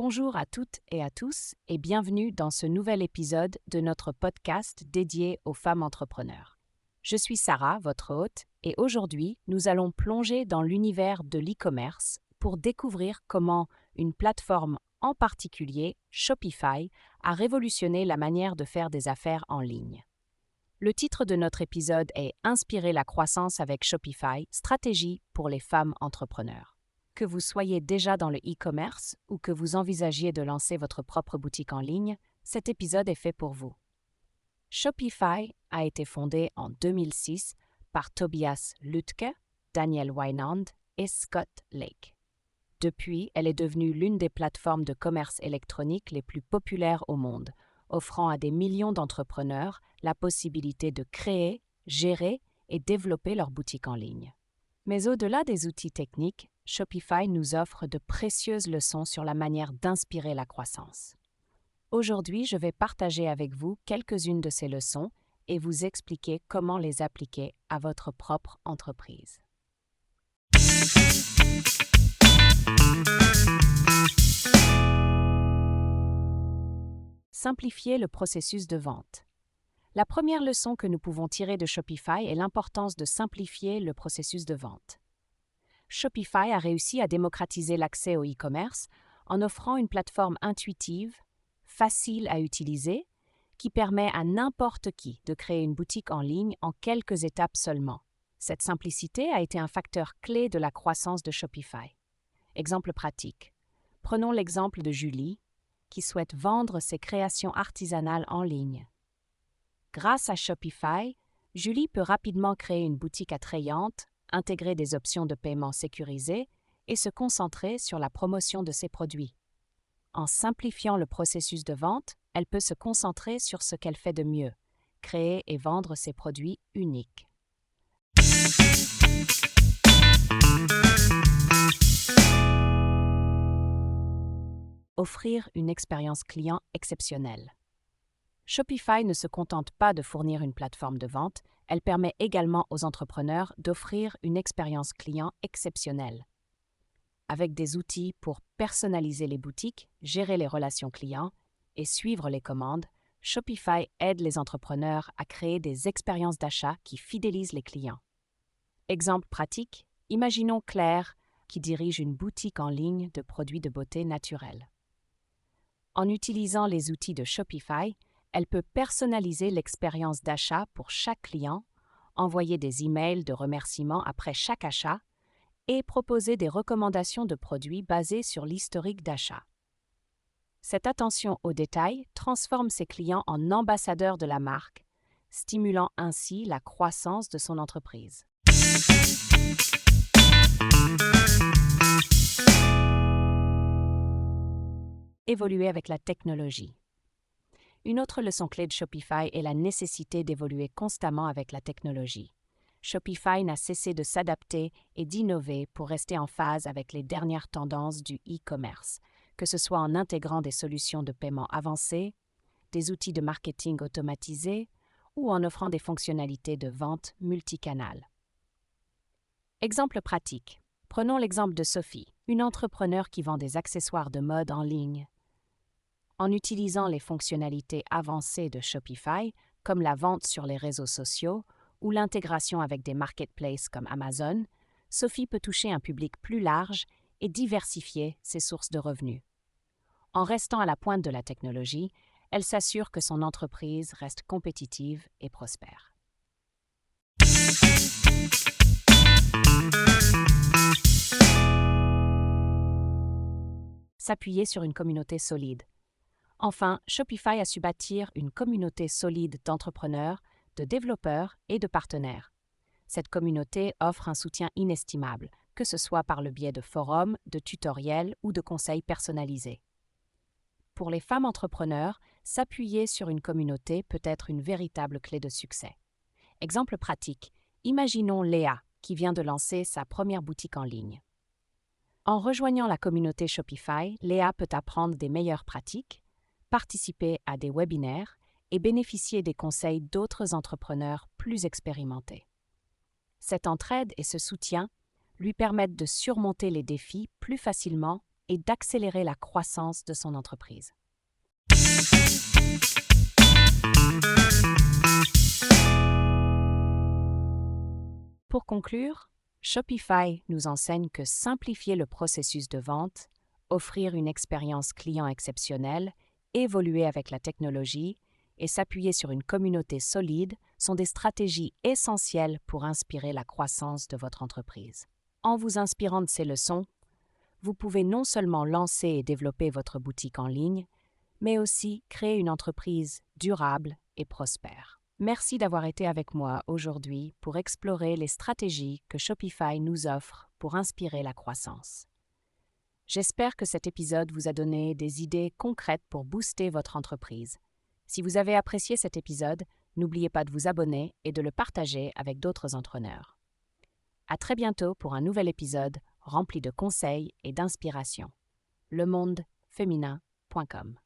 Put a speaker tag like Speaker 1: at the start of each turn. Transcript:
Speaker 1: Bonjour à toutes et à tous et bienvenue dans ce nouvel épisode de notre podcast dédié aux femmes entrepreneurs. Je suis Sarah, votre hôte, et aujourd'hui, nous allons plonger dans l'univers de l'e-commerce pour découvrir comment une plateforme en particulier, Shopify, a révolutionné la manière de faire des affaires en ligne. Le titre de notre épisode est « Inspirer la croissance avec Shopify, stratégie pour les femmes entrepreneurs ». Que vous soyez déjà dans le e-commerce ou que vous envisagiez de lancer votre propre boutique en ligne, cet épisode est fait pour vous. Shopify a été fondé en 2006 par Tobias Lütke, Daniel Wynand et Scott Lake. Depuis, elle est devenue l'une des plateformes de commerce électronique les plus populaires au monde, offrant à des millions d'entrepreneurs la possibilité de créer, gérer et développer leur boutique en ligne. Mais au-delà des outils techniques, Shopify nous offre de précieuses leçons sur la manière d'inspirer la croissance. Aujourd'hui, je vais partager avec vous quelques-unes de ces leçons et vous expliquer comment les appliquer à votre propre entreprise. Simplifier le processus de vente. La première leçon que nous pouvons tirer de Shopify est l'importance de simplifier le processus de vente. Shopify a réussi à démocratiser l'accès au e-commerce en offrant une plateforme intuitive, facile à utiliser, qui permet à n'importe qui de créer une boutique en ligne en quelques étapes seulement. Cette simplicité a été un facteur clé de la croissance de Shopify. Exemple pratique. Prenons l'exemple de Julie, qui souhaite vendre ses créations artisanales en ligne. Grâce à Shopify, Julie peut rapidement créer une boutique attrayante, intégrer des options de paiement sécurisées et se concentrer sur la promotion de ses produits. En simplifiant le processus de vente, elle peut se concentrer sur ce qu'elle fait de mieux, créer et vendre ses produits uniques. Offrir une expérience client exceptionnelle. Shopify ne se contente pas de fournir une plateforme de vente, elle permet également aux entrepreneurs d'offrir une expérience client exceptionnelle. Avec des outils pour personnaliser les boutiques, gérer les relations clients et suivre les commandes, Shopify aide les entrepreneurs à créer des expériences d'achat qui fidélisent les clients. Exemple pratique, imaginons Claire qui dirige une boutique en ligne de produits de beauté naturels. En utilisant les outils de Shopify, elle peut personnaliser l'expérience d'achat pour chaque client, envoyer des emails de remerciements après chaque achat et proposer des recommandations de produits basées sur l'historique d'achat. Cette attention aux détails transforme ses clients en ambassadeurs de la marque, stimulant ainsi la croissance de son entreprise. Évoluer avec la technologie. Une autre leçon clé de Shopify est la nécessité d'évoluer constamment avec la technologie. Shopify n'a cessé de s'adapter et d'innover pour rester en phase avec les dernières tendances du e-commerce, que ce soit en intégrant des solutions de paiement avancées, des outils de marketing automatisés ou en offrant des fonctionnalités de vente multicanal. Exemple pratique. Prenons l'exemple de Sophie, une entrepreneure qui vend des accessoires de mode en ligne. En utilisant les fonctionnalités avancées de Shopify, comme la vente sur les réseaux sociaux ou l'intégration avec des marketplaces comme Amazon, Sophie peut toucher un public plus large et diversifier ses sources de revenus. En restant à la pointe de la technologie, elle s'assure que son entreprise reste compétitive et prospère. S'appuyer sur une communauté solide. Enfin, Shopify a su bâtir une communauté solide d'entrepreneurs, de développeurs et de partenaires. Cette communauté offre un soutien inestimable, que ce soit par le biais de forums, de tutoriels ou de conseils personnalisés. Pour les femmes entrepreneurs, s'appuyer sur une communauté peut être une véritable clé de succès. Exemple pratique, imaginons Léa, qui vient de lancer sa première boutique en ligne. En rejoignant la communauté Shopify, Léa peut apprendre des meilleures pratiques, participer à des webinaires et bénéficier des conseils d'autres entrepreneurs plus expérimentés. Cette entraide et ce soutien lui permettent de surmonter les défis plus facilement et d'accélérer la croissance de son entreprise. Pour conclure, Shopify nous enseigne que simplifier le processus de vente, offrir une expérience client exceptionnelle, évoluer avec la technologie et s'appuyer sur une communauté solide sont des stratégies essentielles pour inspirer la croissance de votre entreprise. En vous inspirant de ces leçons, vous pouvez non seulement lancer et développer votre boutique en ligne, mais aussi créer une entreprise durable et prospère. Merci d'avoir été avec moi aujourd'hui pour explorer les stratégies que Shopify nous offre pour inspirer la croissance. J'espère que cet épisode vous a donné des idées concrètes pour booster votre entreprise. Si vous avez apprécié cet épisode, n'oubliez pas de vous abonner et de le partager avec d'autres entrepreneurs. À très bientôt pour un nouvel épisode rempli de conseils et d'inspiration. lemondefeminin.com